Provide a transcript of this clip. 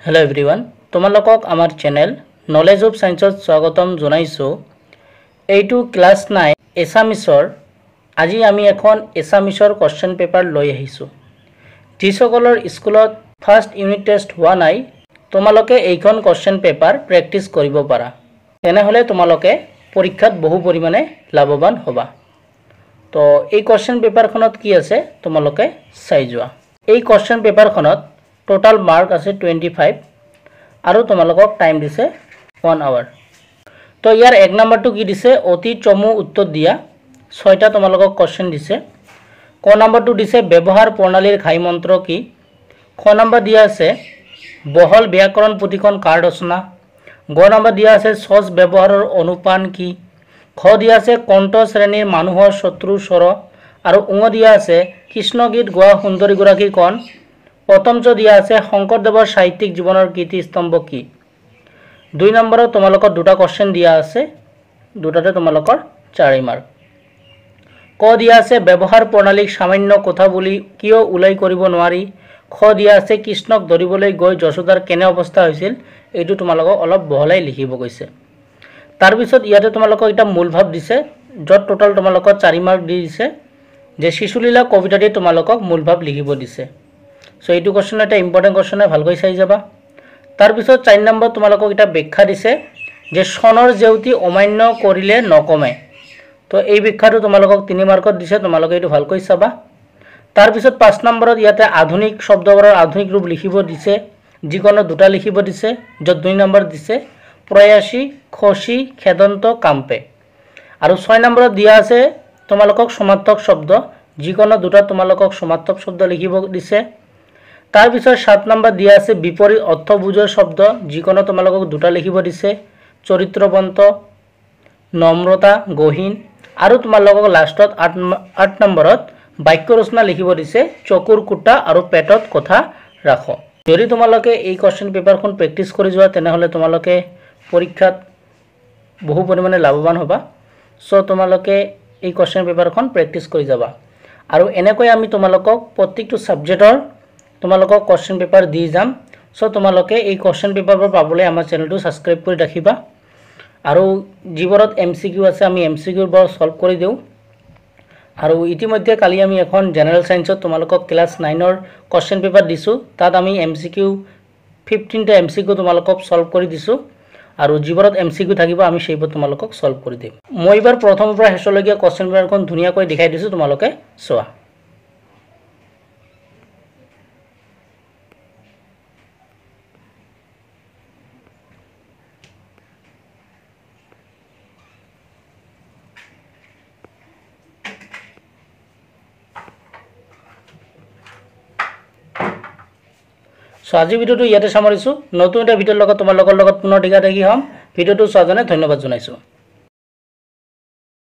Hello everyone तुम्हालोকক आमार channel knowledge of science स्वागतम जनाइছো एटू class 9 एसामिसर আজি আমি এখন এসামিসৰ কোশ্চেন পেপাৰ লৈ আহিছো যিসকলৰ স্কুলত ফাৰ্স্ট ইউনিট টেষ্ট হোৱা নাই তোমালোকে এইখন কোশ্চেন পেপাৰ প্ৰেক্টিস কৰিব পাৰা তেনেহলে তোমালোকে পৰীক্ষাত বহু পৰিমাণে লাভৱান হ'বা তো এই কোশ্চেন পেপাৰখনত কি আছে তোমালোকে চাই যোৱা এই কোশ্চেন পেপাৰখনত টোটাল मार्क আছে 25 আৰু তোমালোকক টাইম দিছে 1 আৱাৰ তো ইয়াৰ এক নম্বৰটো কি দিছে অতি চমু উত্তৰ দিয়া 6টা তোমালোকক কোশ্চেন দিছে ক নম্বৰটো দিছে ব্যৱহাৰ প্ৰণালীৰ ঘাই মন্ত্ৰ কি খ নম্বৰ দিয়া আছে বহল ব্যাকৰণ পুথিখন কাৰ ৰচনা গ নম্বৰ দিয়া আছে সজ ব্যৱহাৰৰ অনুপান কি খ দিয়া আছে কণ্ঠ শ্ৰেণীৰ মানুহৰ শত্ৰু স্বৰ আৰু ঙ দিয়া আছে কৃষ্ণ গীত গোৱা সুন্দৰী গৰাকী কোন प्रथम जो दिया আছে শংকৰদেৱৰ সাহিত্যিক জীৱনৰ কীৰ্তিস্তম্ভ কি দুই নম্বৰত তোমালোকৰ দুটা কোশ্চেন দিয়া আছে দুটাতে তোমালোকৰ 4 মাৰ্ক ক দিয়া আছে ব্যৱহাৰ প্ৰণালীক সামান্য কথা বুলি কিয় উলাই কৰিব নোৱাৰি খ দিয়া আছে কৃষ্ণক ধৰিবলৈ গৈ যশোদাৰ কেনে অৱস্থা হৈছিল এইটো তোমালোকক অলপ বহলাই লিখিব কৈছে তাৰ পিছত ইয়াতে তোমালোকক এটা মূল ভাৱ দিছে যত টোটাল তোমালোকৰ 4 মাৰ্ক দিছে যে শিশুলীলা কবিতাটি তোমালোকক মূল ভাৱ লিখিব দিছে সো এইটো কোশ্চেন এটা ইম্পৰ্টেন্ট কোশ্চেন হয় ভালকৈ চাই যাবা তাৰ পিছত 4 নম্বৰ তোমালোকক এটা ব্যাখ্যা দিছে যে সনৰ জেউতি অমান্য কৰিলে নকমে তো এই ব্যাখ্যাটো তোমালোকক 3 মাৰ্কত দিছে তোমালোকে এইটো ভালকৈ চাবা তাৰ পিছত 5 নম্বৰত ইয়াতে আধুনিক শব্দবোৰৰ আধুনিক ৰূপ লিখিব দিছে যিকোনো দুটা লিখিব দিছে যত 2 নম্বৰ দিছে প্ৰয়াসী খসি খেদন্ত কাম্পে আৰু 6 নম্বৰত দিয়া আছে তোমালোকক সমাৰ্থক শব্দ যিকোনো দুটা তোমালোকক সমাৰ্থক শব্দ লিখিব দিছে तार पिछर 7 नम्बर दिया আছে বিপৰীত অৰ্থ বুঝৰ শব্দ যিকোনো তোমালোকক দুটা লিখিব দিছে চৰিত্ৰবন্ত নম্ৰতা গহীন আৰু তোমালোকক লাষ্টত 8 নম্বৰত বাক্য ৰচনা লিখিব দিছে চকুৰ কুটা আৰু পেটত কথা ৰাখো যদি তোমালোকে এই কোশ্চেন পেপাৰখন প্ৰেক্টিস কৰি যোৱা তেনেহলে তোমালোকে পৰীক্ষাত বহু পৰিমাণে লাভৱান হ'বা সো তোমালোকে এই কোশ্চেন পেপাৰখন প্ৰেক্টিস কৰি যাবা আৰু এনেকৈ আমি তোমালোকক প্ৰত্যেকটো সাবজেক্টৰ তোমালোকক কোশ্চেন পেপাৰ দি যাম সো তোমালোকে এই কোশ্চেন পেপাৰবোৰ পাবলৈ আমাৰ চেনেলটো সাবস্ক্ৰাইব কৰি ৰাখিবা আৰু জিবৰত এমসিকিউ আছে আমি এমসিকিউ বৰ সলভ কৰি দেউ আৰু ইতিমধ্যে কালি আমি এখন জেনাৰেল সায়েন্সত তোমালোকক ক্লাস 9 ৰ কোশ্চেন পেপাৰ দিছো তাত আমি এমসিকিউ 15টা এমসিকিউ তোমালোকক সলভ কৰি দিছো আৰু জিবৰত এমসিকিউ থাকিব আমি সেইবোৰ তোমালোকক সলভ কৰি দিম মই এবাৰ প্ৰথমৰ পৰা শেষলৈকে কোশ্চেন পেপাৰখন ধুনিয়াকৈ দেখাই দিছো তোমালোকে চোৱা सो आज भिडिओ इते सामरिছো नतुन এটা ভিডিওৰ লগত তোমালোকৰ লগত পুনৰ দেখা দেখি হম ভিডিওটো চোৱাৰ কাৰণে ধন্যবাদ জনাইছো।